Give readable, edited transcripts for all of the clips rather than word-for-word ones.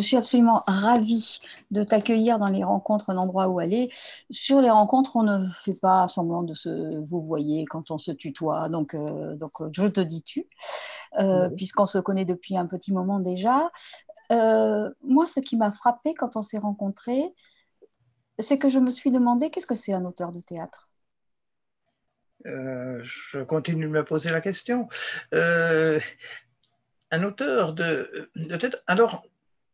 suis absolument ravie de t'accueillir dans les rencontres, un endroit où aller. Sur les rencontres, on ne fait pas semblant de se vous voyez quand on se tutoie, je te dis tu, Oui. puisqu'on se connaît depuis un petit moment déjà. Moi, ce qui m'a frappé quand on s'est rencontrés, c'est que je me suis demandé qu'est-ce que c'est un auteur de théâtre? Je continue de me poser la question. Euh, un auteur de tête. Alors,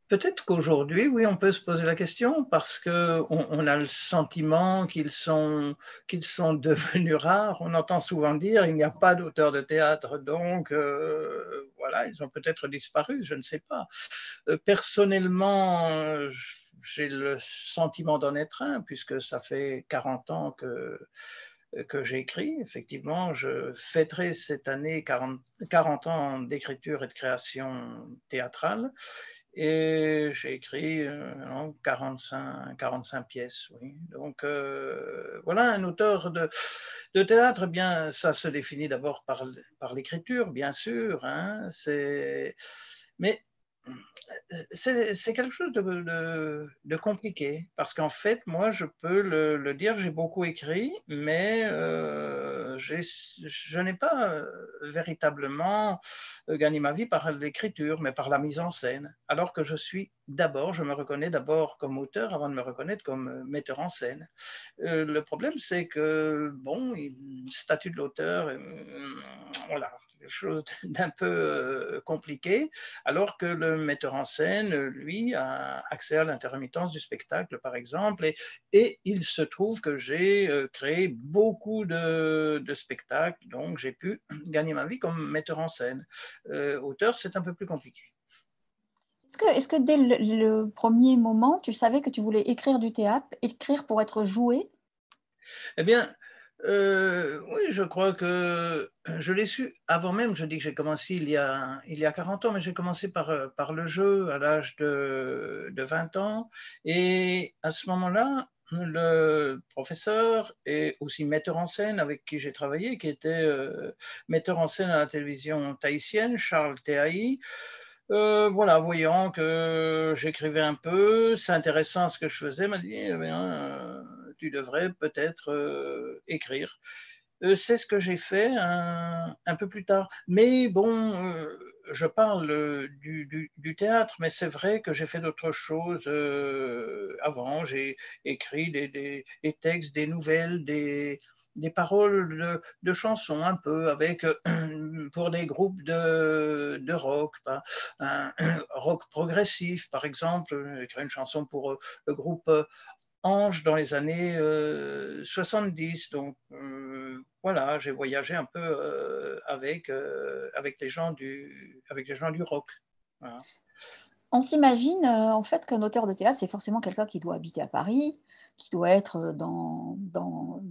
peut-être qu'aujourd'hui, oui, on peut se poser la question parce qu'on a le sentiment qu'ils sont devenus rares. On entend souvent dire il n'y a pas d'auteur de théâtre, donc voilà, ils ont peut-être disparu, je ne sais pas. Personnellement, j'ai le sentiment d'en être un, puisque ça fait 40 ans que j'écris. Effectivement, je fêterai cette année 40 ans d'écriture et de création théâtrale. Et j'ai écrit 45 pièces, oui. Donc voilà, un auteur de théâtre, eh bien, ça se définit d'abord par l'écriture, bien sûr. Hein, mais c'est quelque chose de compliqué parce qu'en fait, moi, je peux le dire, j'ai beaucoup écrit, mais je n'ai pas véritablement gagné ma vie par l'écriture, mais par la mise en scène. Alors que je me reconnais d'abord comme auteur avant de me reconnaître comme metteur en scène. Le problème, c'est que, bon, le statut de l'auteur, voilà, c'est quelque chose d'un peu compliqué, alors que le metteur en scène, lui, a accès à l'intermittence du spectacle, par exemple, et il se trouve que j'ai créé beaucoup de spectacles, donc j'ai pu gagner ma vie comme metteur en scène. Auteur, c'est un peu plus compliqué. Est-ce que dès le premier moment, tu savais que tu voulais écrire du théâtre, écrire pour être joué? Eh bien, oui, je crois que je l'ai su avant même. Je dis que j'ai commencé il y a 40 ans, mais j'ai commencé par le jeu à l'âge de 20 ans. Et à ce moment-là, le professeur et aussi metteur en scène avec qui j'ai travaillé, qui était metteur en scène à la télévision tahitienne, Charles Théaï, voilà, voyant que j'écrivais un peu, s'intéressant à ce que je faisais, m'a dit eh bien, tu devrais peut-être écrire. C'est ce que j'ai fait un peu plus tard. Mais bon, je parle du théâtre, mais c'est vrai que j'ai fait d'autres choses avant. J'ai écrit des textes, des nouvelles, des paroles de chansons un peu avec pour des groupes de rock, un rock progressif par exemple. J'ai écrit une chanson pour le groupe Ange dans les années 70. Donc voilà, j'ai voyagé un peu avec les gens du rock. Voilà. On s'imagine, en fait, qu'un auteur de théâtre, c'est forcément quelqu'un qui doit habiter à Paris, qui doit être, dans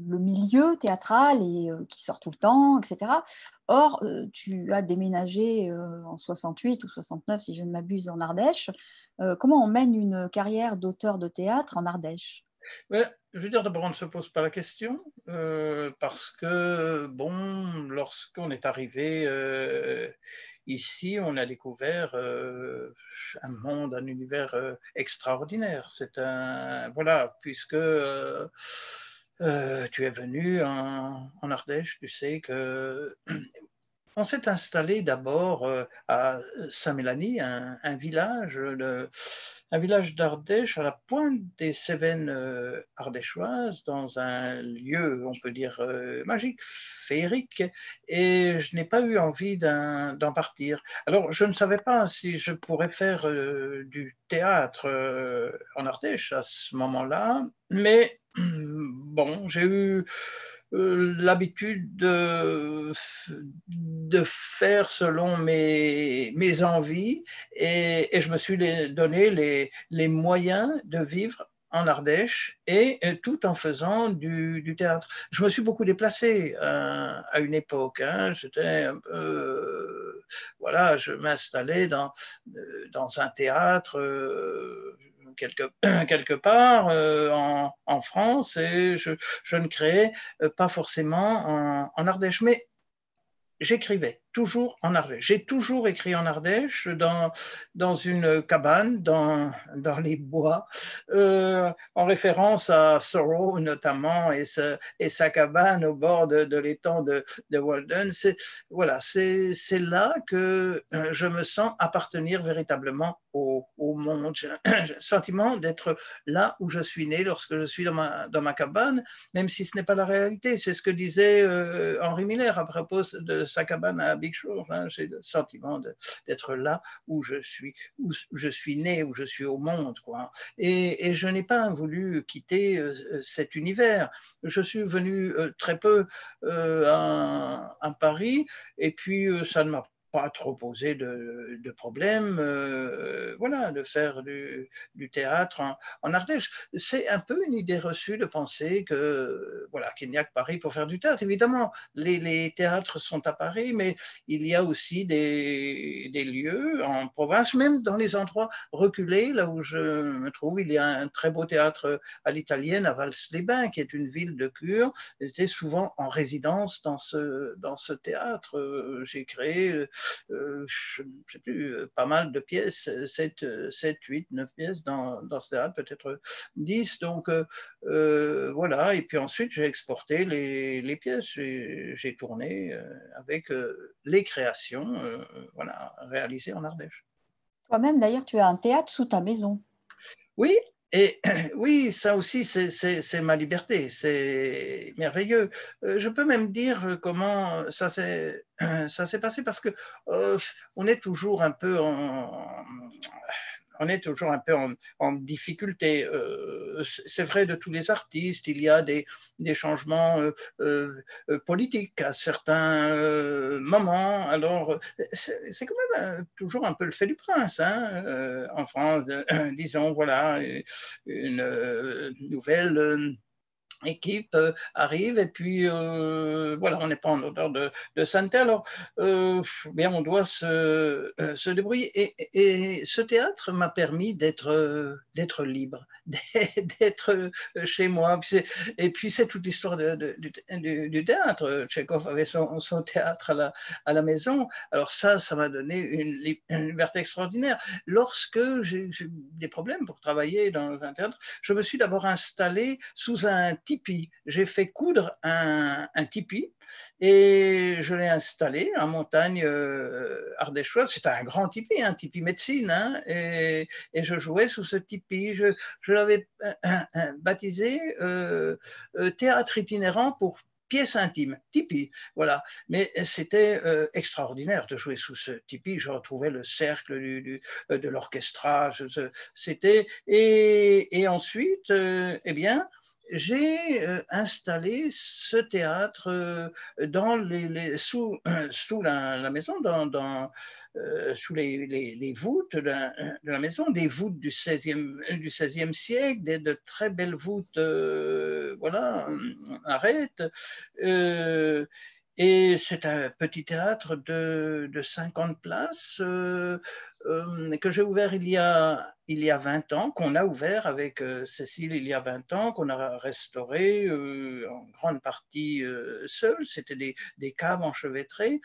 le milieu théâtral et qui sort tout le temps, et cetera. Or, tu as déménagé, en 68 ou 69, si je ne m'abuse, en Ardèche. Comment on mène une carrière d'auteur de théâtre en Ardèche? Mais, je veux dire, d'abord, on ne se pose pas la question parce que, bon, lorsqu'on est arrivé ici, on a découvert un monde, un univers extraordinaire. C'est un, voilà, puisque tu es venu en Ardèche, tu sais que on s'est installé d'abord à Saint-Mélanie, un village d'Ardèche à la pointe des Cévennes ardéchoises, dans un lieu, on peut dire, magique, féerique, et je n'ai pas eu envie d'en partir. Alors, je ne savais pas si je pourrais faire du théâtre en Ardèche à ce moment-là, mais bon, j'ai eu l'habitude de faire selon mes envies et je me suis donné les moyens de vivre en Ardèche et tout en faisant du théâtre. Je me suis beaucoup déplacé à une époque. Hein. J'étais un peu, voilà, je m'installais dans un théâtre quelque, quelque part en France et je ne créais pas forcément en Ardèche. Mais j'écrivais toujours en Ardèche. J'ai toujours écrit en Ardèche, dans une cabane, dans les bois, en référence à Thoreau notamment et sa cabane au bord de l'étang de Walden. Voilà, c'est là que je me sens appartenir véritablement au monde. J'ai le sentiment d'être là où je suis né lorsque je suis dans ma cabane, même si ce n'est pas la réalité. C'est ce que disait Henri Miller à propos de sa cabane à Big Shore. Hein. J'ai le sentiment d'être là où je suis né, où je suis au monde, quoi. Et je n'ai pas voulu quitter cet univers. Je suis venu très peu à Paris, et puis ça ne m'a pas trop posé de problème, voilà, de faire du théâtre en Ardèche. C'est un peu une idée reçue de penser que voilà, qu'il n'y a que Paris pour faire du théâtre. Évidemment, les théâtres sont à Paris, mais il y a aussi des lieux en province, même dans les endroits reculés, là où je me trouve. Il y a un très beau théâtre à l'italienne, à Vals-les-Bains, qui est une ville de Cure. J'étais souvent en résidence dans ce théâtre. J'ai créé je ne sais plus, pas mal de pièces, 7, 8, 9 pièces dans ce théâtre, peut-être 10. Donc voilà, et puis ensuite j'ai exporté les pièces, j'ai tourné avec les créations voilà, réalisées en Ardèche. Toi-même, d'ailleurs, tu as un théâtre sous ta maison. Oui, et oui, ça aussi, c'est ma liberté, c'est merveilleux. Je peux même dire comment ça s'est passé parce que euh, on est toujours un peu on est toujours un peu en difficulté. C'est vrai de tous les artistes, il y a des changements politiques à certains moments. Alors, c'est quand même toujours un peu le fait du prince, hein, en France. Disons, voilà, une nouvelle équipe arrive et puis voilà, on n'est pas en odeur de sainteté, alors bien on doit se débrouiller, et ce théâtre m'a permis d'être libre, d'être chez moi, et puis c'est toute l'histoire du théâtre. Tchekhov avait son théâtre à la maison, alors ça m'a donné une liberté extraordinaire. Lorsque j'ai des problèmes pour travailler dans un théâtre, je me suis d'abord installé sous un tipi. J'ai fait coudre un tipi et je l'ai installé en montagne ardéchoise. C'était un grand tipi, un tipi médecine, hein, et je jouais sous ce tipi. Je l'avais baptisé théâtre itinérant pour pièce intime, tipi, voilà. Mais c'était extraordinaire de jouer sous ce tipi. Je retrouvais le cercle de l'orchestrage. C'était et ensuite, eh bien, j'ai installé ce théâtre sous la maison, sous les voûtes de la maison, des voûtes du XVIe siècle, de très belles voûtes, voilà, arêtes. Euh, et c'est un petit théâtre de 50 places que j'ai ouvert il y a 20 ans, qu'on a ouvert avec Cécile il y a 20 ans, qu'on a restauré en grande partie seul. C'était des caves enchevêtrées.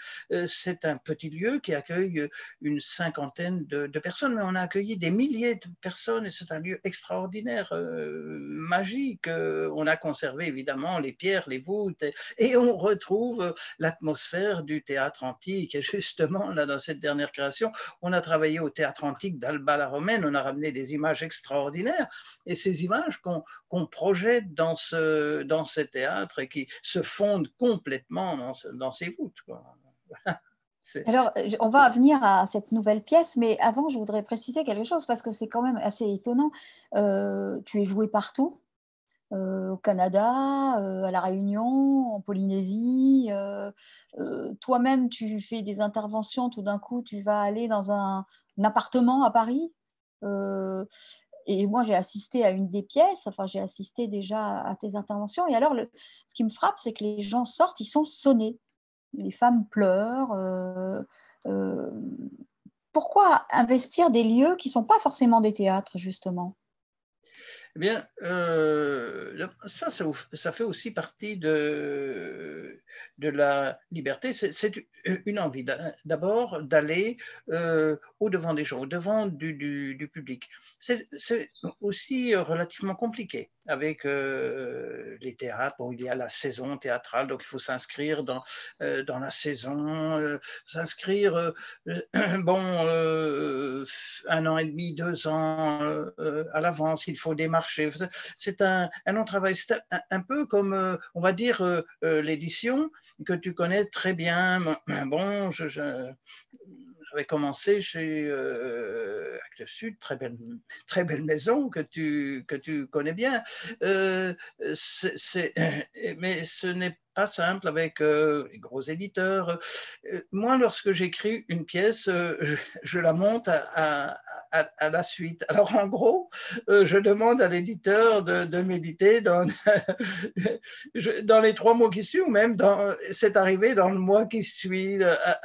C'est un petit lieu qui accueille une cinquantaine de personnes, mais on a accueilli des milliers de personnes et c'est un lieu extraordinaire, magique. On a conservé évidemment les pierres, les voûtes et on retrouve l'atmosphère du théâtre antique. Et justement, là, dans cette dernière création, on a travaillé au théâtre antique d'Alba la Romaine, on a ramené des images extraordinaires, et ces images qu'on projette dans ces théâtres et qui se fondent complètement dans ces voûtes, quoi. Alors, on va venir à cette nouvelle pièce, mais avant, je voudrais préciser quelque chose parce que c'est quand même assez étonnant. Tu es joué partout, au Canada, à La Réunion, en Polynésie. Toi-même, tu fais des interventions, tout d'un coup, tu vas aller dans un appartement à Paris. Euh, et moi, j'ai assisté à une des pièces, enfin, j'ai assisté déjà à tes interventions. Et alors, ce qui me frappe, c'est que les gens sortent, ils sont sonnés. Les femmes pleurent. Euh, Pourquoi investir des lieux qui ne sont pas forcément des théâtres, justement? Eh bien, ça fait aussi partie de la liberté. C'est une envie d'abord d'aller au-devant des gens, au-devant du public. C'est aussi relativement compliqué avec les théâtres. Bon, il y a la saison théâtrale, donc il faut s'inscrire dans la saison, s'inscrire, bon, 1 an et demi, 2 ans à l'avance, il faut démarcher. C'est un long travail. C'est un peu comme, on va dire, l'édition que tu connais très bien. Bon, j'avais commencé chez Actes Sud, très belle maison que tu connais bien. Mais ce n'est pas simple avec les gros éditeurs. Moi, lorsque j'écris une pièce, je la monte à la suite. Alors, en gros, je demande à l'éditeur de m'éditer dans les 3 mois qui suivent, ou même c'est arrivé dans le mois qui suit.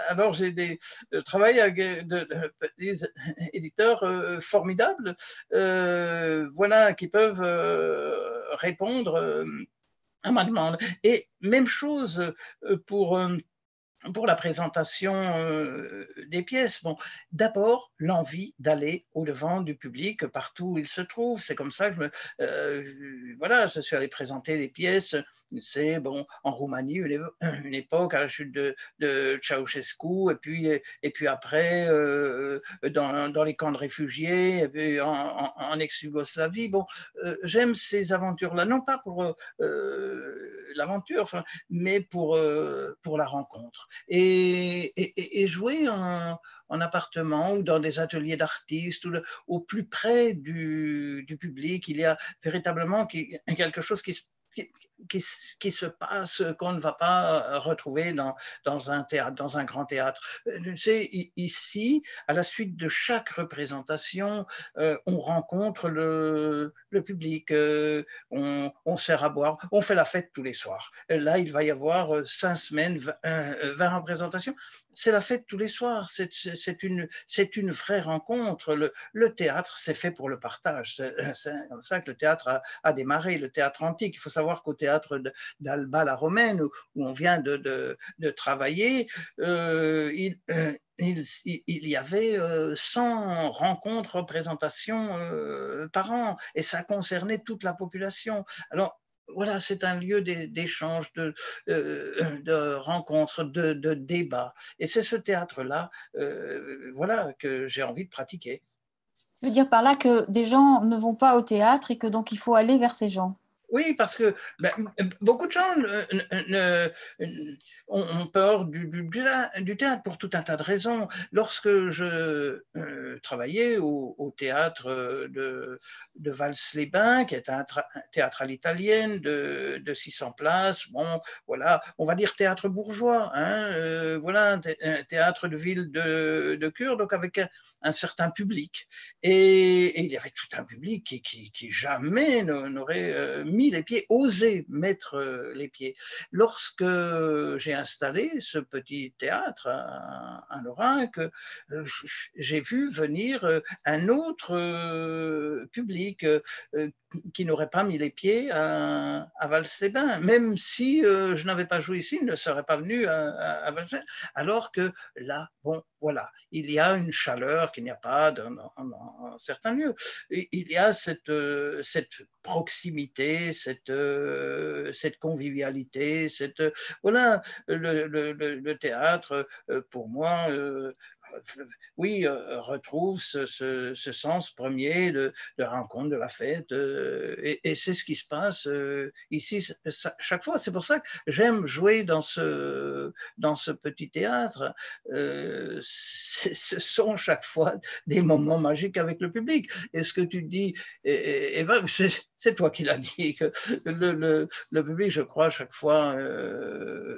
Alors, j'ai travail avec des éditeurs formidables, voilà, qui peuvent répondre à ma demande. Et même chose pour la présentation des pièces. Bon, d'abord, l'envie d'aller au-devant du public partout où il se trouve. C'est comme ça que voilà, je suis allé présenter les pièces. C'est bon, en Roumanie, une époque à la chute de Ceausescu, et puis après, dans les camps de réfugiés, et puis en ex-Yougoslavie. Bon, j'aime ces aventures-là, non pas pour l'aventure, enfin, mais pour la rencontre. Et jouer en appartement ou dans des ateliers d'artistes, au plus près du public, il y a véritablement quelque chose qui se passe, qu'on ne va pas retrouver dans un théâtre, dans un grand théâtre. Tu sais, ici, à la suite de chaque représentation, on rencontre le public, on se fait à boire, on fait la fête tous les soirs. Là, il va y avoir 5 semaines, 20 représentations. C'est la fête tous les soirs, c'est une vraie rencontre. Le théâtre, c'est fait pour le partage. C'est comme ça que le théâtre a démarré, le théâtre antique. Il faut savoir qu'au théâtre d'Alba la Romaine, où on vient de travailler, il y avait 100 rencontres, représentations par an, et ça concernait toute la population. Alors, voilà, c'est un lieu d'échange, de rencontres, de débats. Et c'est ce théâtre-là, voilà, que j'ai envie de pratiquer. Tu veux dire par là que des gens ne vont pas au théâtre et que donc il faut aller vers ces gens? Oui, parce que beaucoup de gens ont peur du théâtre pour tout un tas de raisons. Lorsque je travaillais au théâtre de Vals-les-Bains, qui est un théâtre à l'italienne de 600 places, bon, voilà, on va dire théâtre bourgeois, hein, voilà, un théâtre de ville de Cure, donc avec un certain public. Et il y avait tout un public qui jamais n'aurait mis les pieds, osé mettre les pieds. Lorsque j'ai installé ce petit théâtre à Lorrain, j'ai vu venir un autre public qui n'aurait pas mis les pieds à Vals-les-Bains, même si je n'avais pas joué ici, il ne serait pas venu à Vals-les-Bains. Alors que là, bon, voilà, il y a une chaleur qu'il n'y a pas dans certains lieux. Il y a cette proximité, cette convivialité, voilà, le théâtre, pour moi, oui, retrouve ce sens premier de rencontre, de la fête, et c'est ce qui se passe ici chaque fois. C'est pour ça que j'aime jouer dans ce petit théâtre. Ce sont chaque fois des moments magiques avec le public. Et ce que tu dis, Eva, c'est toi qui l'as dit, que le public, je crois, chaque fois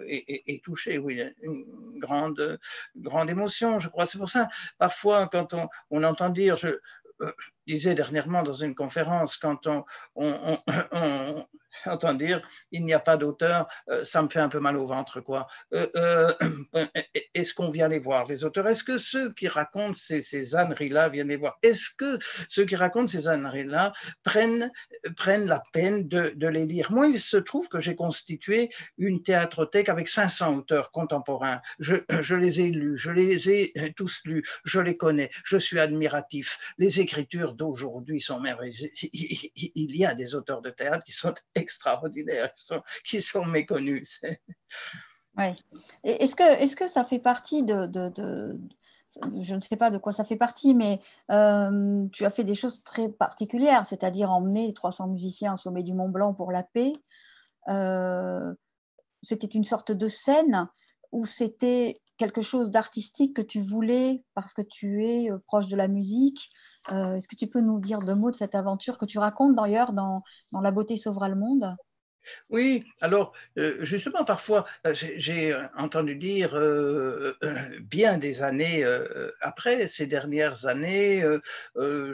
est touché. Oui, une grande émotion, je crois. C'est pour ça, parfois, quand on entend dire, je disais dernièrement dans une conférence, quand on entends dire, il n'y a pas d'auteur, ça me fait un peu mal au ventre, quoi. Est-ce qu'on vient les voir, les auteurs? Est-ce que ceux qui racontent ces âneries-là viennent les voir? Est-ce que ceux qui racontent ces âneries-là prennent la peine de les lire? Moi, il se trouve que j'ai constitué une théâtrothèque avec 500 auteurs contemporains. Je les ai lus, je les ai tous lus, je les connais, je suis admiratif. Les écritures d'aujourd'hui sont merveilleuses. Il y a des auteurs de théâtre qui sont extraordinaires, qui sont méconnus. Ouais. Est-ce que ça fait partie je ne sais pas de quoi ça fait partie, mais tu as fait des choses très particulières, c'est-à-dire emmener 300 musiciens au sommet du Mont Blanc pour la paix. Euh, C'était une sorte de scène ou c'était quelque chose d'artistique que tu voulais parce que tu es proche de la musique? Est-ce que tu peux nous dire deux mots de cette aventure que tu racontes d'ailleurs dans La beauté sauvera le monde? Oui, alors justement, parfois, j'ai entendu dire bien des années après, ces dernières années,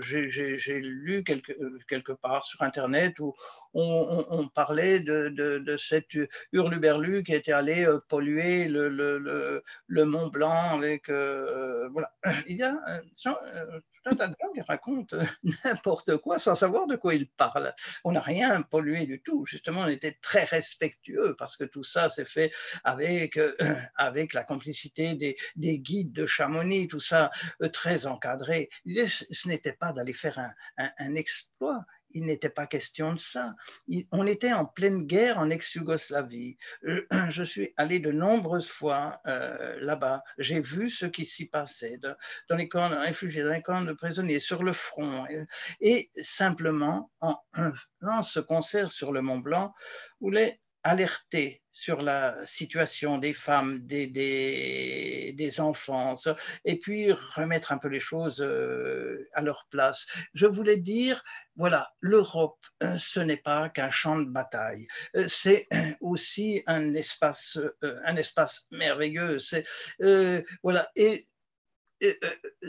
j'ai lu quelque part sur Internet où on parlait de cet hurluberlu qui était allé polluer le Mont Blanc avec. Voilà. Il y a tout un tas de gens qui racontent n'importe quoi sans savoir de quoi ils parlent. On n'a rien pollué du tout. Justement, on était très respectueux parce que tout ça s'est fait avec, avec la complicité des guides de Chamonix, tout ça très encadré. Ce n'était pas d'aller faire un exploit. Il n'était pas question de ça. On était en pleine guerre en ex-Yougoslavie. Je suis allé de nombreuses fois là-bas. J'ai vu ce qui s'y passait dans les camps de réfugiés, dans les camps de prisonniers, sur le front. Et simplement, en ce concert sur le Mont Blanc, voulait alerter sur la situation des femmes, des enfants, et puis remettre un peu les choses à leur place. Je voulais dire, voilà, l'Europe, ce n'est pas qu'un champ de bataille, c'est aussi un espace merveilleux. Voilà, et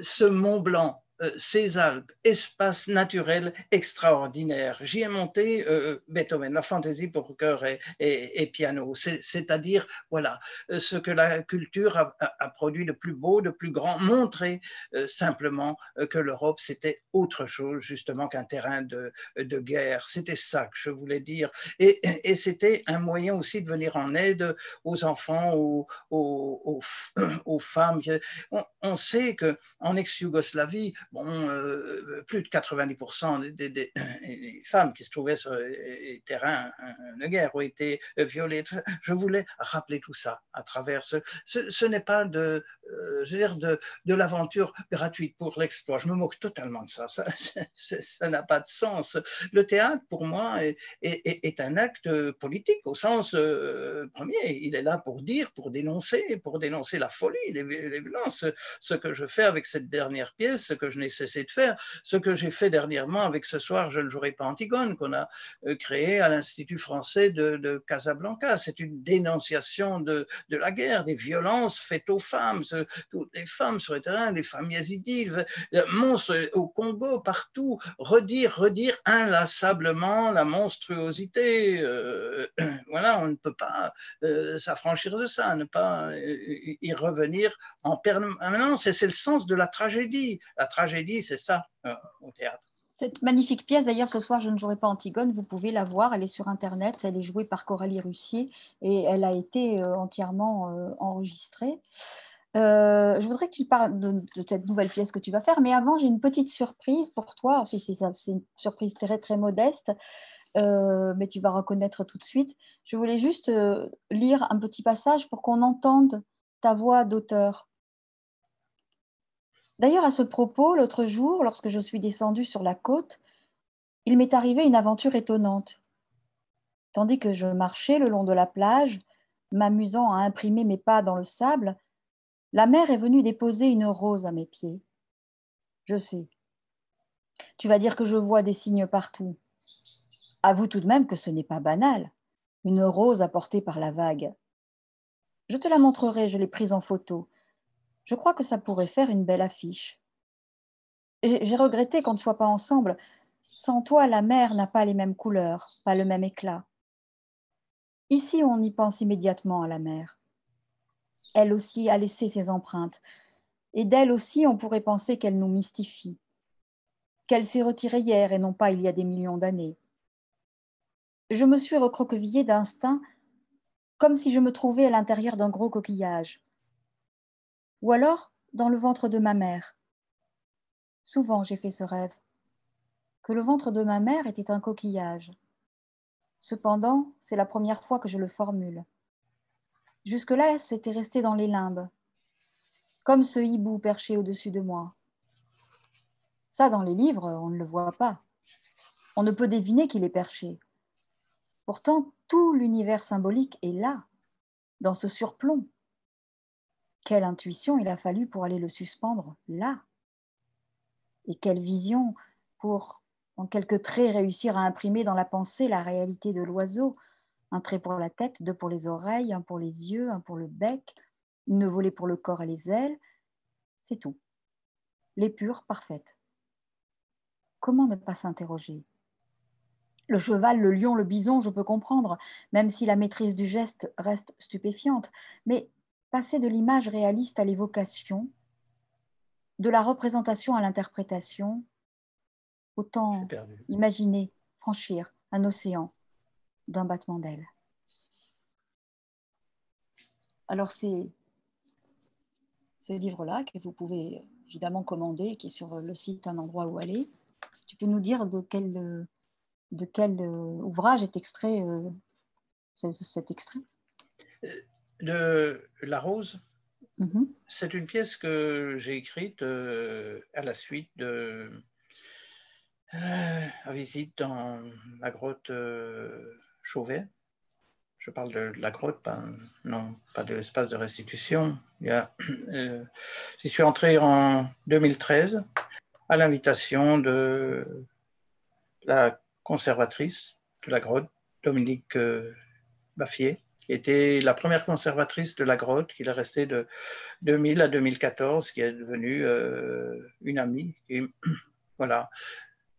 ce Mont Blanc, ces Alpes, espace naturel extraordinaire. J'y ai monté Beethoven, la fantaisie pour chœur et piano, c'est-à-dire voilà ce que la culture a produit de plus beau, de plus grand, montrer simplement que l'Europe c'était autre chose justement qu'un terrain de guerre. C'était ça que je voulais dire, et c'était un moyen aussi de venir en aide aux enfants, aux femmes. On sait qu'en ex-Yougoslavie, bon, plus de 90% des femmes qui se trouvaient sur les terrains de guerre ont été violées. Je voulais rappeler tout ça à travers ce n'est pas je veux dire de l'aventure gratuite pour l'exploit. Je me moque totalement de ça. Ça n'a pas de sens. Le théâtre, pour moi, est un acte politique au sens premier. Il est là pour dire, pour dénoncer la folie, les violences. Ce que je fais avec cette dernière pièce, ce que je n'ai cessé de faire, ce que j'ai fait dernièrement avec Ce soir, je ne jouerai pas Antigone, qu'on a créé à l'Institut français de Casablanca. C'est une dénonciation de la guerre, des violences faites aux femmes, toutes les femmes sur le terrain, les femmes yazidis, monstres au Congo, partout, redire inlassablement la monstruosité. Voilà, on ne peut pas s'affranchir de ça, ne pas y revenir en permanence. Et c'est le sens de la tragédie. La tragédie, c'est ça au théâtre. Cette magnifique pièce, d'ailleurs, ce soir, je ne jouerai pas Antigone, vous pouvez la voir, elle est sur Internet, elle est jouée par Coralie Russier et elle a été entièrement enregistrée. Je voudrais que tu parles de cette nouvelle pièce que tu vas faire, mais avant, j'ai une petite surprise pour toi. Alors, si c'est ça, c'est une surprise très, très modeste, mais tu vas reconnaître tout de suite. Je voulais juste lire un petit passage pour qu'on entende ta voix d'auteur. D'ailleurs, à ce propos, l'autre jour, lorsque je suis descendue sur la côte, il m'est arrivé une aventure étonnante. Tandis que je marchais le long de la plage, m'amusant à imprimer mes pas dans le sable, la mer est venue déposer une rose à mes pieds. Je sais. Tu vas dire que je vois des signes partout. Avoue tout de même que ce n'est pas banal. Une rose apportée par la vague. Je te la montrerai, je l'ai prise en photo. Je crois que ça pourrait faire une belle affiche. J'ai regretté qu'on ne soit pas ensemble. Sans toi, la mer n'a pas les mêmes couleurs, pas le même éclat. Ici, on y pense immédiatement à la mer. Elle aussi a laissé ses empreintes, et d'elle aussi, on pourrait penser qu'elle nous mystifie, qu'elle s'est retirée hier et non pas il y a des millions d'années. Je me suis recroquevillée d'instinct, comme si je me trouvais à l'intérieur d'un gros coquillage, ou alors dans le ventre de ma mère. Souvent, j'ai fait ce rêve, que le ventre de ma mère était un coquillage. Cependant, c'est la première fois que je le formule. Jusque-là, c'était resté dans les limbes, comme ce hibou perché au-dessus de moi. Ça, dans les livres, on ne le voit pas. On ne peut deviner qu'il est perché. Pourtant, tout l'univers symbolique est là, dans ce surplomb. Quelle intuition il a fallu pour aller le suspendre là. Et quelle vision pour, en quelques traits, réussir à imprimer dans la pensée la réalité de l'oiseau. Un trait pour la tête, deux pour les oreilles, un pour les yeux, un pour le bec, une volée pour le corps et les ailes. C'est tout. L'épure parfaite. Comment ne pas s'interroger? Le cheval, le lion, le bison, je peux comprendre, même si la maîtrise du geste reste stupéfiante. Mais passer de l'image réaliste à l'évocation, de la représentation à l'interprétation, Je suis autant perdu. imaginer franchir un océan d'un battement d'ailes. Alors c'est ce livre-là que vous pouvez évidemment commander, qui est sur le site Un endroit où aller. Tu peux nous dire de quel ouvrage est extrait cet extrait? De La Rose, Mhm. c'est une pièce que j'ai écrite à la suite de la visite dans la grotte Chauvet. Je parle de la grotte, non, pas de l'espace de restitution. J'y suis entré en 2013 à l'invitation de la conservatrice de la grotte, Dominique Baffier, qui était la première conservatrice de la grotte, qui est restée de 2000 à 2014, qui est devenue une amie. Et voilà,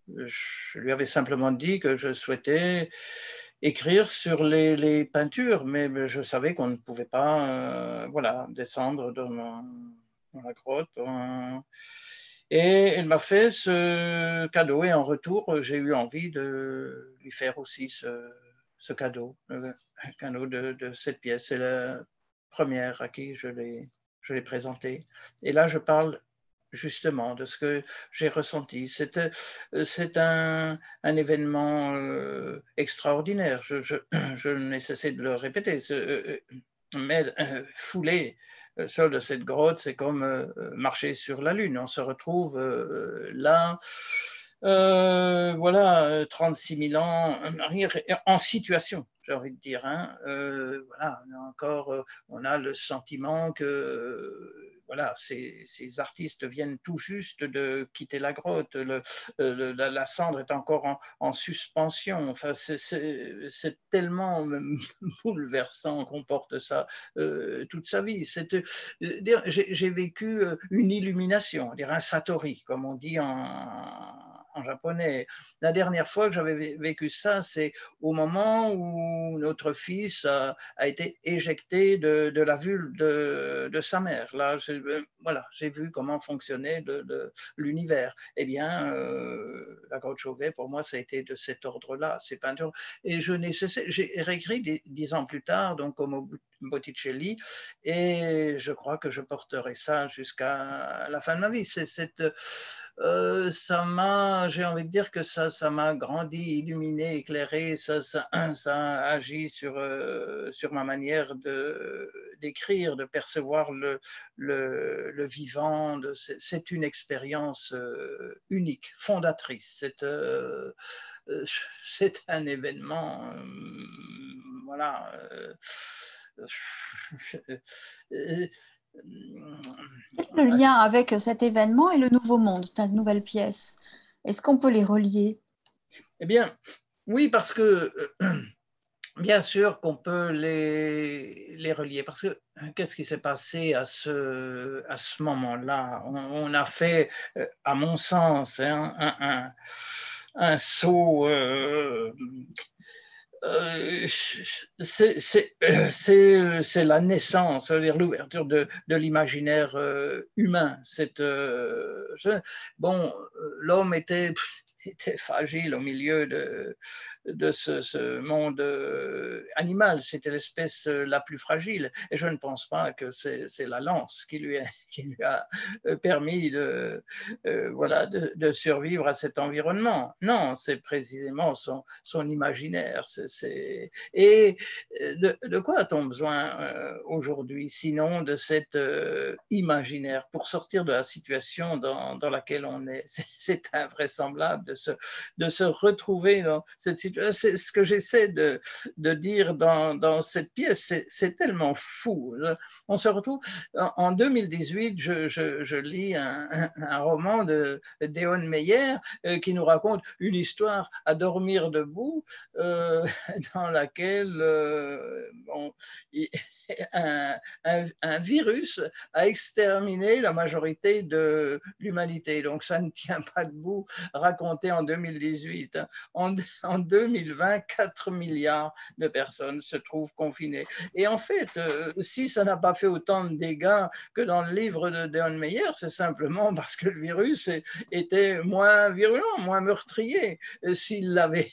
je lui avais simplement dit que je souhaitais écrire sur les peintures, mais je savais qu'on ne pouvait pas voilà, descendre dans la grotte. Et elle m'a fait ce cadeau et en retour, j'ai eu envie de lui faire aussi ce cadeau, un cadeau de cette pièce. C'est la première à qui je l'ai présentée. Et là, je parle justement de ce que j'ai ressenti. C'est un événement extraordinaire. Je n'ai cessé de le répéter. Mais fouler sol de cette grotte, c'est comme marcher sur la Lune. On se retrouve là, voilà, 36 000 ans en situation, j'ai envie de dire. Hein. Voilà, on a le sentiment que voilà, ces artistes viennent tout juste de quitter la grotte. La cendre est encore en suspension. Enfin, c'est tellement bouleversant qu'on porte ça toute sa vie. J'ai vécu une illumination, dire un satori, comme on dit en japonais. La dernière fois que j'avais vécu ça, c'est au moment où notre fils a été éjecté de la vulve de sa mère. Là, voilà, j'ai vu comment fonctionnait l'univers. Eh bien, la grotte Chauvet, pour moi, ça a été de cet ordre-là, ces peintures. Et j'ai réécrit 10 ans plus tard, donc comme Botticelli, et je crois que je porterai ça jusqu'à la fin de ma vie. J'ai envie de dire que ça m'a grandi, illuminé, éclairé, ça a agi sur ma manière d'écrire, de percevoir le vivant. C'est une expérience unique, fondatrice. C'est un événement, voilà. Euh, Quel est le lien avec cet événement et le Nouveau Monde, ta nouvelle pièce? Est-ce qu'on peut les relier? Eh bien, oui, parce que bien sûr qu'on peut les relier, parce que qu'est-ce qui s'est passé à ce moment-là? On a fait, à mon sens, un saut C'est la naissance, c'est-à-dire l'ouverture de l'imaginaire humain. Bon, l'homme était fragile au milieu de ce monde animal. C'était l'espèce la plus fragile. Et je ne pense pas que c'est la lance qui lui a permis voilà, de survivre à cet environnement. Non, c'est précisément son imaginaire. Et de quoi a-t-on besoin aujourd'hui, sinon de cet imaginaire pour sortir de la situation dans laquelle on est? C'est invraisemblable de se retrouver dans cette situation. C'est ce que j'essaie de dire dans cette pièce. C'est tellement fou. On se retrouve en 2018, je lis un roman d'Eon Meyer qui nous raconte une histoire à dormir debout dans laquelle bon, un virus a exterminé la majorité de l'humanité. Donc ça ne tient pas debout, raconté en 2018. En 2020, 4 milliards de personnes se trouvent confinées. Et en fait, si ça n'a pas fait autant de dégâts que dans le livre de Deon Meyer, c'est simplement parce que le virus était moins virulent, moins meurtrier. S'il l'avait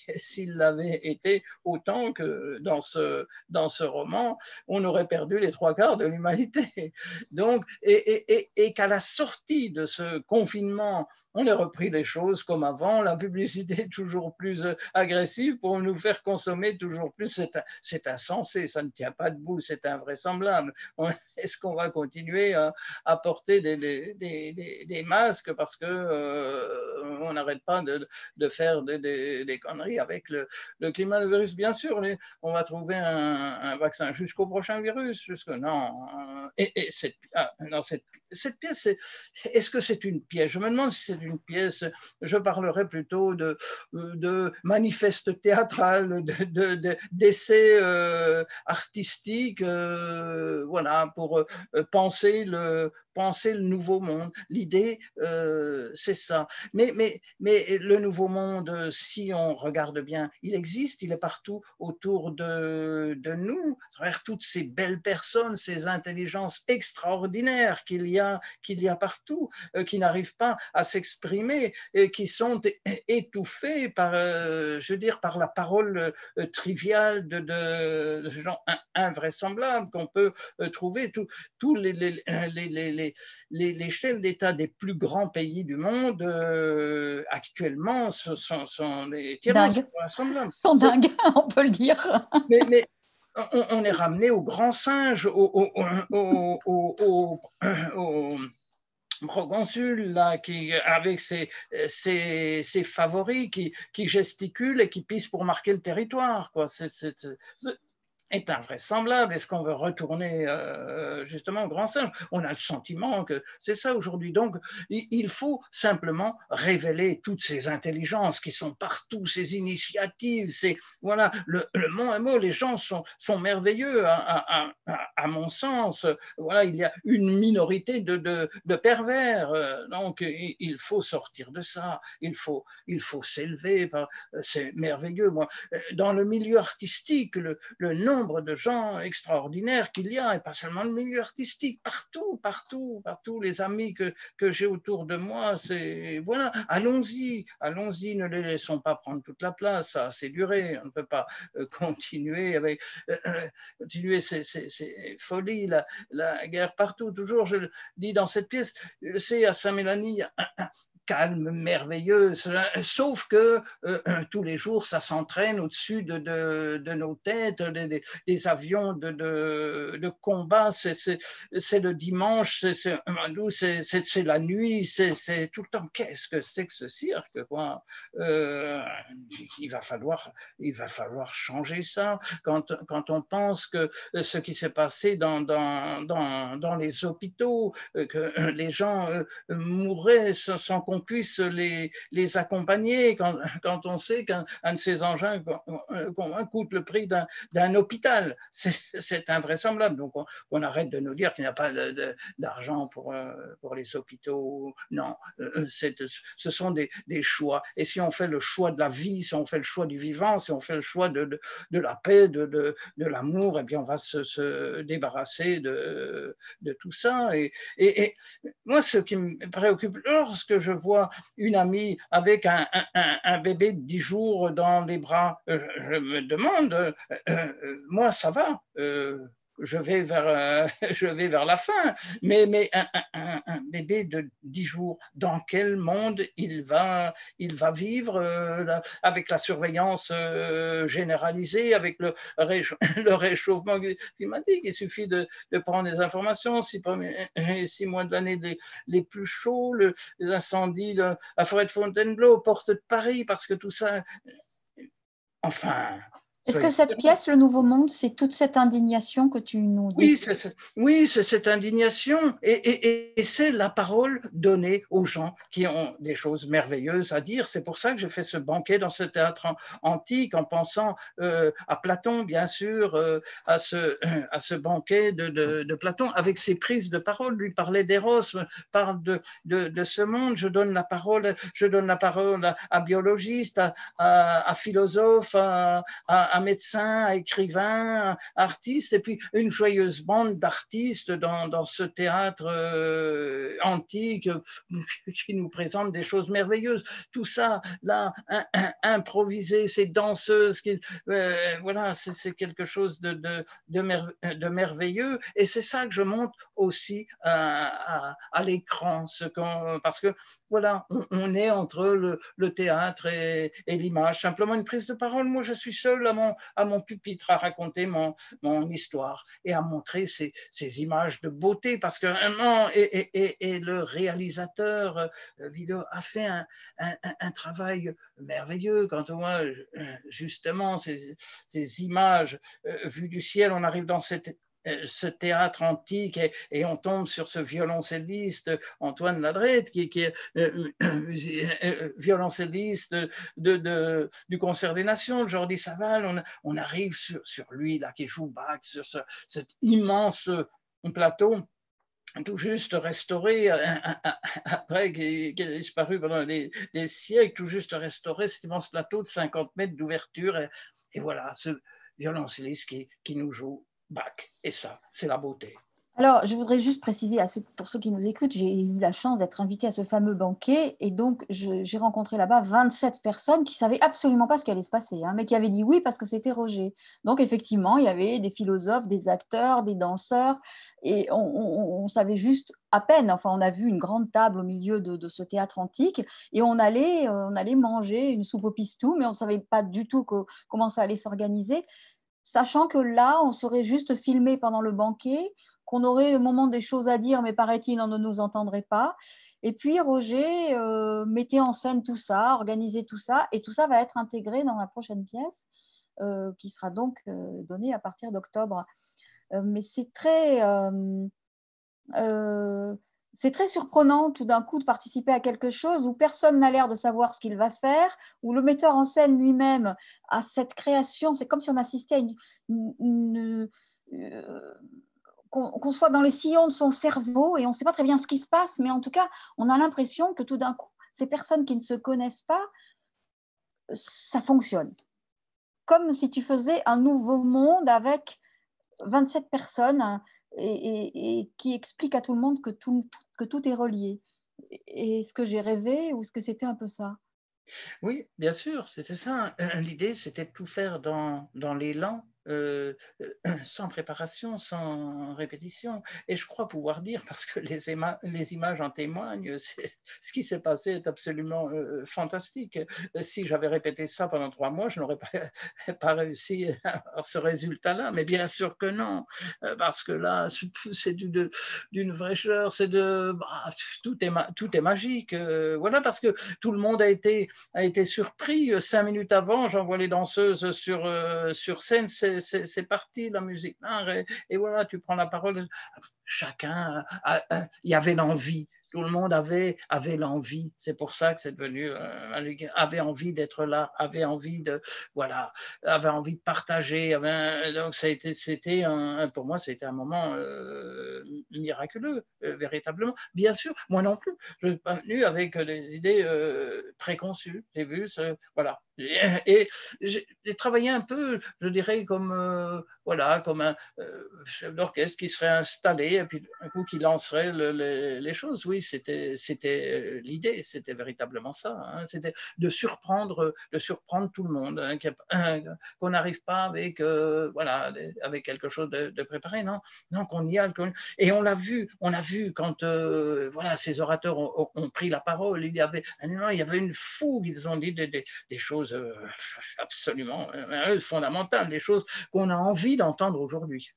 été autant que dans ce roman, on aurait perdu les 3/4 de l'humanité. Donc, et qu'à la sortie de ce confinement, on a repris les choses comme avant, la publicité toujours plus agressive pour nous faire consommer toujours plus. C'est insensé, ça ne tient pas debout, c'est invraisemblable. Est-ce qu'on va continuer à porter des masques parce que on n'arrête pas de faire des conneries avec le climat, le virus? Bien sûr, on va trouver un vaccin jusqu'au prochain virus. Non. Et cette pièce, est-ce que c'est une pièce? Je me demande si c'est une pièce. Je parlerai plutôt de manifeste théâtral, d'essai artistique, voilà, pour penser le nouveau monde. L'idée, c'est ça. Mais le nouveau monde, si on regarde bien, il existe, il est partout autour de nous, à travers toutes ces belles personnes, ces intelligences extraordinaires qu'il y a partout, qui n'arrivent pas à s'exprimer, et qui sont étouffés par, je veux dire, par la parole triviale de gens invraisemblables qu'on peut trouver. Tous les chefs d'État des plus grands pays du monde actuellement sont des tyrans, Dingue, invraisemblables. sont dingues, on peut le dire. Mais on est ramené au grand singe, au proconsul là, avec ses favoris qui gesticulent et qui pissent pour marquer le territoire, quoi. Est invraisemblable. Est-ce qu'on veut retourner justement au grand singe? On a le sentiment que c'est ça aujourd'hui. Donc, il faut simplement révéler toutes ces intelligences qui sont partout, ces initiatives, voilà, le mot, les gens sont merveilleux à mon sens. Voilà, il y a une minorité de pervers. Donc, il faut sortir de ça. Il faut s'élever. C'est merveilleux. Moi, dans le milieu artistique, le nombre de gens extraordinaires qu'il y a, et pas seulement le milieu artistique, partout, les amis que j'ai autour de moi, c'est, voilà, allons-y, ne les laissons pas prendre toute la place, ça a assez duré, on ne peut pas continuer ces folies, la guerre partout, toujours, je le dis dans cette pièce, c'est à Saint-Mélanie, calme, merveilleux, sauf que tous les jours, ça s'entraîne au-dessus de nos têtes, des avions de combat, c'est le dimanche, c'est la nuit, c'est tout le temps. Qu'est-ce que c'est que ce cirque, quoi? Il va falloir changer ça. Quand on pense que ce qui s'est passé dans les hôpitaux, que les gens mouraient sans qu'on puisse les accompagner quand on sait qu'un de ces engins coûte le prix d'un hôpital. C'est invraisemblable. Donc, on arrête de nous dire qu'il n'y a pas d'argent pour les hôpitaux. Non, ce sont des choix. Et si on fait le choix de la vie, si on fait le choix du vivant, si on fait le choix de la paix, de l'amour, eh bien, on va se débarrasser de tout ça. Et moi, ce qui me préoccupe, lorsque je vois une amie avec un bébé de 10 jours dans les bras, je me demande, moi, ça va. Je vais vers la fin, mais un bébé de 10 jours, dans quel monde il va vivre avec la surveillance généralisée, avec le réchauffement climatique? Il suffit de prendre des informations. 6 mois de l'année les plus chauds, les incendies, la forêt de Fontainebleau, aux portes de Paris, parce que tout ça, enfin... Est-ce que cette pièce, Le Nouveau Monde, c'est toute cette indignation que tu nous dis? Oui, c'est cette indignation et c'est la parole donnée aux gens qui ont des choses merveilleuses à dire. C'est pour ça que j'ai fait ce banquet dans ce théâtre antique en pensant à Platon, bien sûr, à ce banquet de Platon avec ses prises de parole. Lui parlait d'Eros, parle de ce monde. Je donne la parole à biologistes, à philosophes, à médecins, à écrivains, à artistes, et puis une joyeuse bande d'artistes dans ce théâtre antique qui nous présente des choses merveilleuses. Tout ça, là, improvisé, ces danseuses, voilà, c'est quelque chose de merveilleux, et c'est ça que je montre aussi à l'écran, parce que voilà, on est entre le théâtre et l'image, simplement une prise de parole. Moi, je suis seul à mon pupitre à raconter mon histoire et à montrer ces images de beauté, parce que vraiment, et le réalisateur vidéo a fait un travail merveilleux. Quand on voit justement ces images vues du ciel, on arrive dans ce théâtre antique et on tombe sur ce violoncelliste Antoine Ladrette qui est violoncelliste du Concert des Nations, Jordi Savall. On arrive sur lui là qui joue Bach sur cet immense plateau tout juste restauré après qui a disparu pendant des siècles, tout juste restauré, cet immense plateau de 50 mètres d'ouverture, et voilà ce violoncelliste qui nous joue Bach, et ça, c'est la beauté. Alors, je voudrais juste préciser pour ceux qui nous écoutent, j'ai eu la chance d'être invitée à ce fameux banquet, et donc j'ai rencontré là-bas 27 personnes qui ne savaient absolument pas ce qui allait se passer, hein, mais qui avaient dit oui parce que c'était Roger. Donc effectivement, il y avait des philosophes, des acteurs, des danseurs, et on savait juste à peine, enfin on a vu une grande table au milieu de ce théâtre antique, et on allait manger une soupe au pistou, mais on ne savait pas du tout comment ça allait s'organiser, sachant que là, on serait juste filmé pendant le banquet, qu'on aurait au moment des choses à dire, mais paraît-il, on ne nous entendrait pas. Et puis Roger mettait en scène tout ça, organisait tout ça, et tout ça va être intégré dans la prochaine pièce, qui sera donc donnée à partir d'octobre. Mais c'est très surprenant tout d'un coup de participer à quelque chose où personne n'a l'air de savoir ce qu'il va faire, où le metteur en scène lui-même a cette création. C'est comme si on assistait à qu'on soit dans les sillons de son cerveau et on ne sait pas très bien ce qui se passe, mais en tout cas, on a l'impression que tout d'un coup, ces personnes qui ne se connaissent pas, ça fonctionne. Comme si tu faisais un nouveau monde avec 27 personnes et qui expliquent à tout le monde que tout est relié. Est-ce que j'ai rêvé ou est-ce que c'était un peu ça? Oui, bien sûr, c'était ça. L'idée, c'était de tout faire dans l'élan, sans préparation, sans répétition. Et je crois pouvoir dire, parce que les images en témoignent, ce qui s'est passé est absolument fantastique. Si j'avais répété ça pendant 3 mois, je n'aurais pas réussi à avoir ce résultat-là. Mais bien sûr que non, parce que là, c'est d'une fraîcheur, tout est magique. Voilà, parce que tout le monde a été surpris. 5 minutes avant, j'envoie les danseuses sur scène, c'est parti, la musique. Et voilà, tu prends la parole. Chacun, il y avait l'envie. tout le monde avait l'envie. C'est pour ça que c'est devenu avait envie d'être là, avait envie de voilà, avait envie de partager. Donc c'était pour moi c'était un moment miraculeux, véritablement. Bien sûr, moi non plus, je ne suis pas venu avec des idées préconçues. J'ai vu voilà. Et j'ai travaillé un peu, je dirais, comme voilà, comme un chef d'orchestre qui serait installé et puis un coup qui lancerait les choses. Oui, c'était l'idée, c'était véritablement ça. Hein. C'était de surprendre tout le monde, hein, qu'on n'arrive pas avec voilà, avec quelque chose de préparé, non, non, qu'on y aille. Et on a vu quand voilà, ces orateurs ont pris la parole. Il y avait une fougue. Ils ont dit des choses absolument fondamentales, des choses qu'on a envie d'entendre aujourd'hui.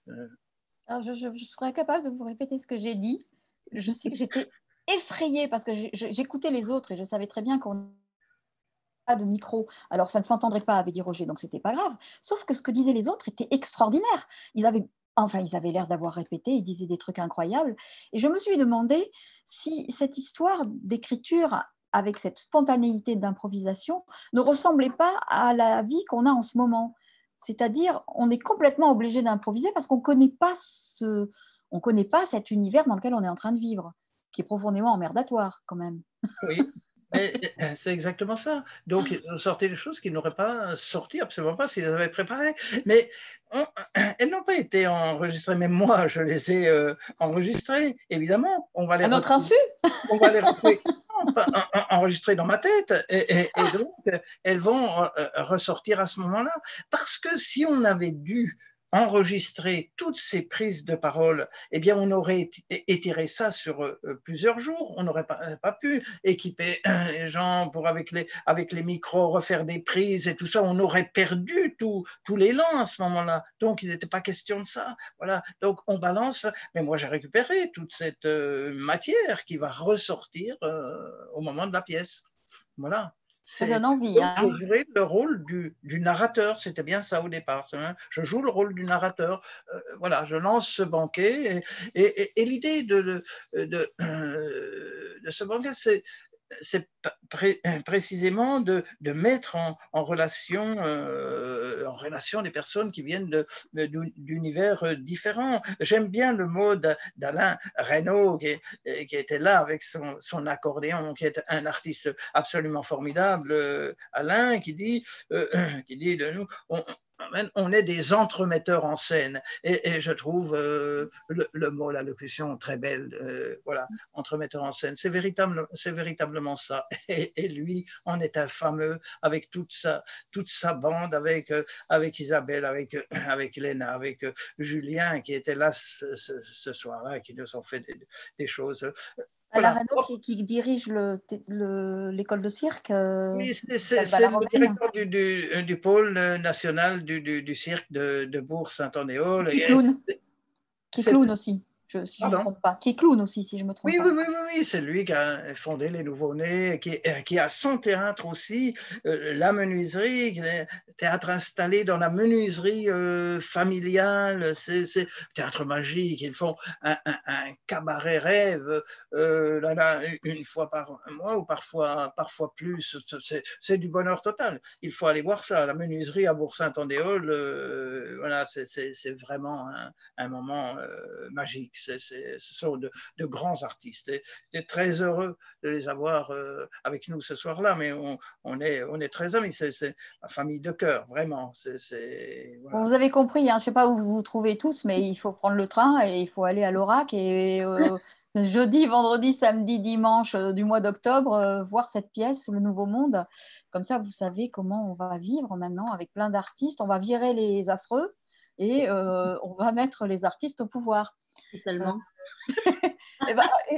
Alors, je serais incapable de vous répéter ce que j'ai dit. Je sais que j'étais effrayée parce que j'écoutais les autres et je savais très bien qu'on pas de micro. Alors, ça ne s'entendrait pas, avait dit Roger, donc c'était pas grave. Sauf que ce que disaient les autres était extraordinaire. Ils avaient l'air d'avoir répété, ils disaient des trucs incroyables. Et je me suis demandé si cette histoire d'écriture avec cette spontanéité d'improvisation ne ressemblait pas à la vie qu'on a en ce moment. C'est-à-dire, on est complètement obligé d'improviser parce qu'on on connaît pas cet univers dans lequel on est en train de vivre, qui est profondément emmerdatoire quand même. Oui, c'est exactement ça. Donc, ils ont sorti des choses qu'ils n'auraient pas sorti absolument pas s'ils les avaient préparées. Mais elles n'ont pas été enregistrées. Même moi, je les ai enregistrées. Évidemment, À notre insu. on va les retrouver enregistrées dans ma tête. Et donc, elles vont ressortir à ce moment-là. Parce que si on avait dû enregistrer toutes ces prises de parole, eh bien, on aurait étiré ça sur plusieurs jours. On n'aurait pas pu équiper les gens pour, avec les micros, refaire des prises et tout ça. On aurait perdu tout l'élan à ce moment-là. Donc, il n'était pas question de ça. Voilà. Donc, on balance. Mais moi, j'ai récupéré toute cette matière qui va ressortir au moment de la pièce. Voilà. Ça donne envie. Donc, Hein. je jouais le rôle du narrateur, c'était bien ça au départ. Je joue le rôle du narrateur. Voilà, je lance ce banquet. Et l'idée de ce banquet, c'est précisément de mettre en relation des personnes qui viennent d'univers différents. J'aime bien le mot d'Alain Reynaud qui était là avec son accordéon, qui est un artiste absolument formidable, Alain, qui dit de nous, on est des entremetteurs en scène. Et je trouve le mot, la locution très belle. Voilà, entremetteur en scène. C'est véritablement ça. Et lui en est un fameux avec toute sa bande, avec Isabelle, avec Léna, avec Julien qui était là ce soir-là, qui nous ont fait des choses. Alain Voilà. Reynaud qui dirige l'école de cirque. Oui, c'est le directeur du pôle national du cirque de Bourg-Saint-Andéol. Qui clown. Qui C'est clown aussi, si je ne me Pardon? trompe pas. Qui clown aussi, si je ne me trompe Oui, oui, pas. oui, oui, oui, c'est lui qui a fondé les Nouveaux-Nés, qui a son théâtre aussi, la menuiserie, théâtre installé dans la menuiserie familiale, c'est théâtre magique, ils font un cabaret rêve là, une fois par mois ou parfois plus, c'est du bonheur total. Il faut aller voir ça, la menuiserie à Bourg-Saint-Andéol, voilà, c'est vraiment un moment magique, ce sont de grands artistes. J'étais très heureux de les avoir avec nous ce soir-là, mais on est très amis. C'est ma famille de cœur, vraiment. Voilà. Bon, vous avez compris, hein, je ne sais pas où vous vous trouvez tous, mais il faut prendre le train et il faut aller à l'Orac et jeudi, vendredi, samedi, dimanche du mois d'octobre, voir cette pièce, Le Nouveau Monde. Comme ça, vous savez comment on va vivre maintenant avec plein d'artistes. On va virer les affreux et on va mettre les artistes au pouvoir. Et seulement.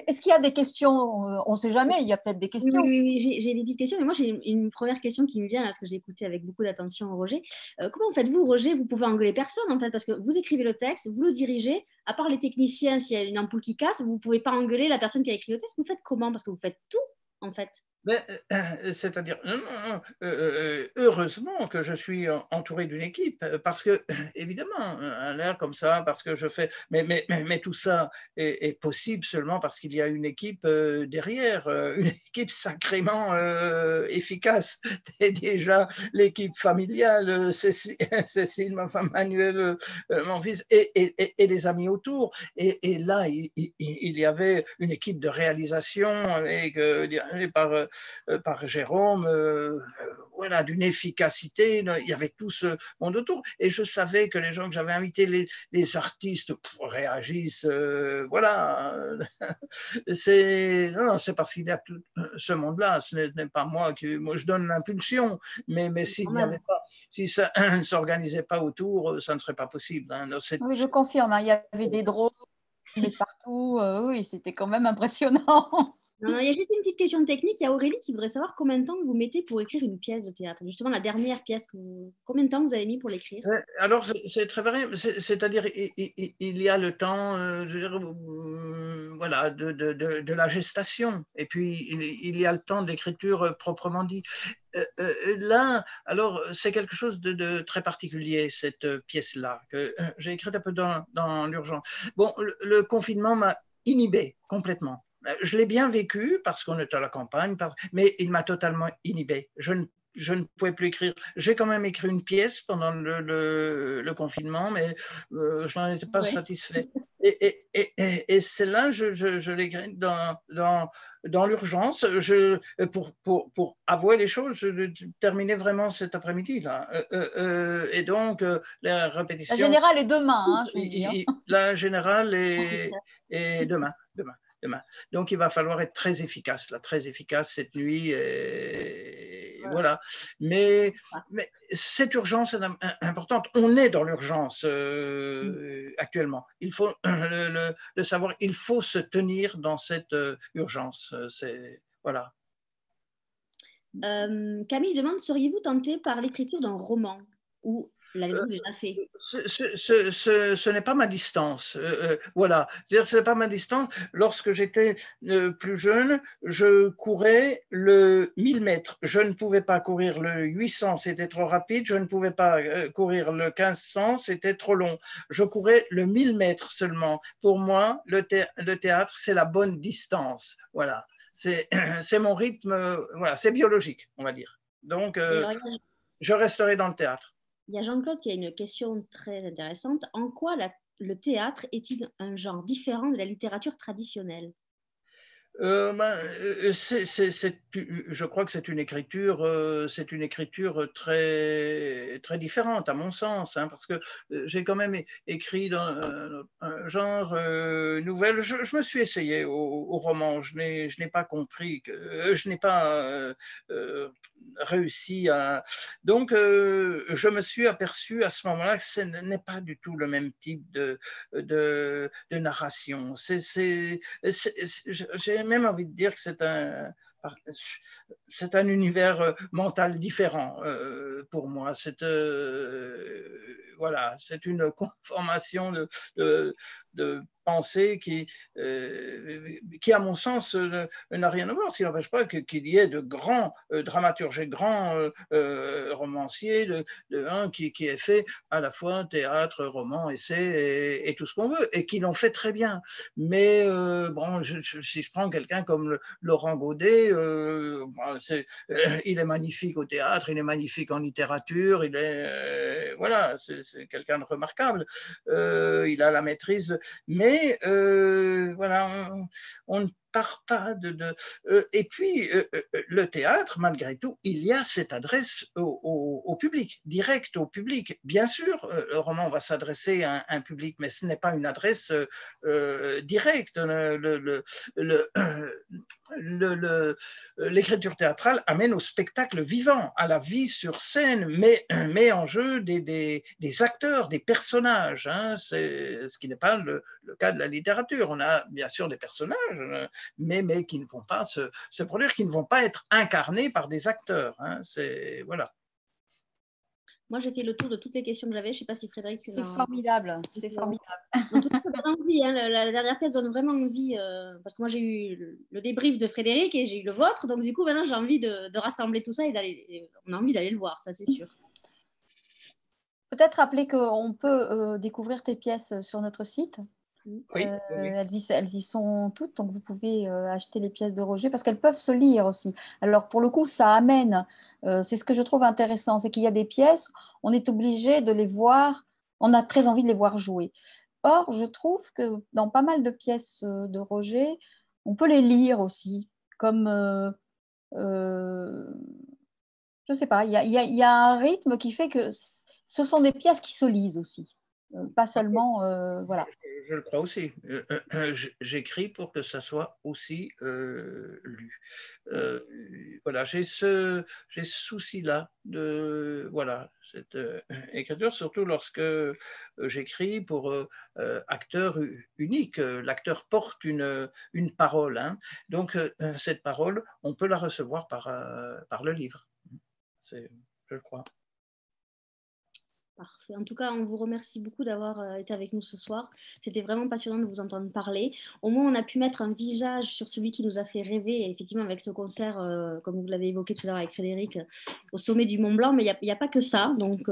Est-ce qu'il y a des questions? On ne sait jamais, il y a peut-être des questions. Oui, j'ai des petites questions, mais moi j'ai une première question qui me vient là, parce que j'ai écouté avec beaucoup d'attention Roger. Comment faites-vous, Roger? Vous pouvez engueuler personne en fait, parce que vous écrivez le texte, vous le dirigez, à part les techniciens, s'il y a une ampoule qui casse, vous ne pouvez pas engueuler la personne qui a écrit le texte. Vous faites comment? Parce que vous faites tout en fait. C'est-à-dire, heureusement que je suis entouré d'une équipe, parce que, évidemment, un air comme ça, parce que je fais, mais tout ça est possible seulement parce qu'il y a une équipe derrière, une équipe sacrément efficace. Et déjà, l'équipe familiale, Cécile, ma femme, Manuel, mon fils, et les amis autour. Et là, il y avait une équipe de réalisation avec, par Jérôme, voilà, d'une efficacité. Il y avait tout ce monde autour. Et je savais que les gens que j'avais invités, les artistes, réagissent. Voilà. C'est parce qu'il y a tout ce monde-là. Ce n'est pas moi qui. Moi, je donne l'impulsion. Mais s'il n'y avait pas, si ça ne s'organisait pas autour, ça ne serait pas possible. Hein. Oui, je confirme, hein, il y avait des drones mais partout. Oui, c'était quand même impressionnant. Non, non, il y a juste une petite question technique. Il y a Aurélie qui voudrait savoir combien de temps vous mettez pour écrire une pièce de théâtre. Justement, la dernière pièce, combien de temps vous avez mis pour l'écrire? Alors, c'est très varié. C'est-à-dire, il y a le temps, je veux dire, voilà, de la gestation. Et puis, il y a le temps d'écriture proprement dit. Là, alors, c'est quelque chose de très particulier, cette pièce-là, que j'ai écrite un peu dans l'urgence. Bon, le confinement m'a inhibé complètement. Je l'ai bien vécu parce qu'on est à la campagne, mais il m'a totalement inhibé. Je ne pouvais plus écrire. J'ai quand même écrit une pièce pendant le confinement, mais je n'en étais pas satisfait. Et celle-là, je l'ai écrite dans l'urgence. Pour avouer les choses, je terminais vraiment cet après-midi. Là. Et donc, la répétition. La générale est demain, hein, je vous dis. Hein. La générale est demain. Donc, il va falloir être très efficace, là, très efficace cette nuit. Et voilà. Mais cette urgence est importante. On est dans l'urgence actuellement. Il faut le savoir. Il faut se tenir dans cette urgence. Voilà. Camille demande, seriez-vous tenté par l'écriture d'un roman ou l'avez-vous déjà fait? Ce n'est pas ma distance. Voilà. Ce n'est pas ma distance. Lorsque j'étais plus jeune, je courais le 1000 mètres. Je ne pouvais pas courir le 800, c'était trop rapide. Je ne pouvais pas courir le 1500, c'était trop long. Je courais le 1000 mètres seulement. Pour moi, le théâtre, c'est la bonne distance. Voilà. C'est mon rythme. Voilà. C'est biologique, on va dire. Donc, je resterai dans le théâtre. Il y a Jean-Claude qui a une question très intéressante. En quoi le théâtre est-il un genre différent de la littérature traditionnelle? Je crois que c'est une écriture très, très différente à mon sens, hein, parce que j'ai quand même écrit dans un genre nouvelle. Je me suis essayé au roman. Je n'ai pas compris que je n'ai pas réussi à. Donc, je me suis aperçu à ce moment-là que ce n'est pas du tout le même type de narration. J'ai même envie de dire que c'est un univers mental différent pour moi. Voilà, c'est une conformation de pensée qui, à mon sens, n'a rien à voir. Ce qui n'empêche pas qu'il y ait de grands dramaturges et grands romanciers qui aient fait à la fois théâtre, roman, essai et tout ce qu'on veut, et qui l'ont fait très bien. Mais bon, si je prends quelqu'un comme Laurent Godet, il est magnifique au théâtre, il est magnifique en littérature, voilà, c'est quelqu'un de remarquable. Il a la maîtrise, mais voilà, on ne part pas et puis, le théâtre, malgré tout, il y a cette adresse au public, direct au public. Bien sûr, le roman va s'adresser à un public, mais ce n'est pas une adresse directe. L'écriture théâtrale amène au spectacle vivant, à la vie sur scène, met en jeu des acteurs, des personnages. Hein, ce qui n'est pas le cas de la littérature. On a bien sûr des personnages, mais qui ne vont pas se produire, qui ne vont pas être incarnés par des acteurs. Hein, voilà. Moi, j'ai fait le tour de toutes les questions que j'avais. Je ne sais pas si Frédéric, tu C'est l'as. formidable, c'est formidable. En tout cas, ça donne envie, hein. La dernière pièce donne vraiment envie, parce que moi, j'ai eu le débrief de Frédéric et j'ai eu le vôtre. Donc, du coup, maintenant, j'ai envie de rassembler tout ça on a envie d'aller le voir, ça, c'est sûr. Peut-être rappeler qu'on peut découvrir tes pièces sur notre site. Oui, Elles y sont toutes, donc vous pouvez acheter les pièces de Roger parce qu'elles peuvent se lire aussi. Alors pour le coup, ça amène, c'est ce que je trouve intéressant, c'est qu'il y a des pièces, on est obligé de les voir, on a très envie de les voir jouer. Or, je trouve que dans pas mal de pièces de Roger, on peut les lire aussi, comme, je sais pas, il y a un rythme qui fait que ce sont des pièces qui se lisent aussi, pas seulement, voilà. je le crois aussi. J'écris pour que ça soit aussi lu. Voilà, j'ai ce souci-là de voilà cette écriture, surtout lorsque j'écris pour acteur unique. L'acteur porte une parole, hein. Donc cette parole, on peut la recevoir par le livre. Je le crois. Parfait. En tout cas, on vous remercie beaucoup d'avoir été avec nous ce soir. C'était vraiment passionnant de vous entendre parler. Au moins, on a pu mettre un visage sur celui qui nous a fait rêver. Et effectivement, avec ce concert, comme vous l'avez évoqué tout à l'heure avec Frédéric, au sommet du Mont Blanc. Mais il n'y a pas que ça. Donc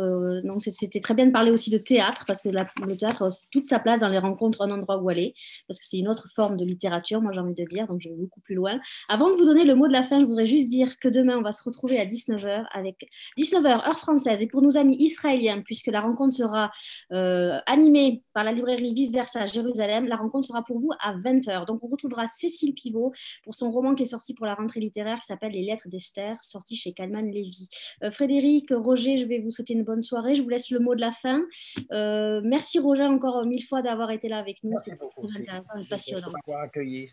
c'était très bien de parler aussi de théâtre, parce que le théâtre a aussi toute sa place dans les rencontres, un endroit où aller, parce que c'est une autre forme de littérature, moi j'ai envie de dire. Donc je vais beaucoup plus loin. Avant de vous donner le mot de la fin, je voudrais juste dire que demain, on va se retrouver à 19h avec 19h heure française. Et pour nos amis israéliens, puisque la rencontre sera animée par la librairie Vice Versa à Jérusalem. La rencontre sera pour vous à 20h. Donc, on retrouvera Cécile Pivot pour son roman qui est sorti pour la rentrée littéraire qui s'appelle Les Lettres d'Esther, sorti chez Calman Lévy. Frédéric, Roger, je vais vous souhaiter une bonne soirée. Je vous laisse le mot de la fin. Merci Roger encore 1000 fois d'avoir été là avec nous. Merci beaucoup. Très intéressant et passionnant. Merci d'avoir accueilli.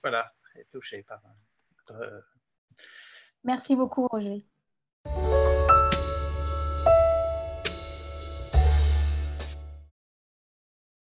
Voilà, très touché par votre... Merci beaucoup, Roger.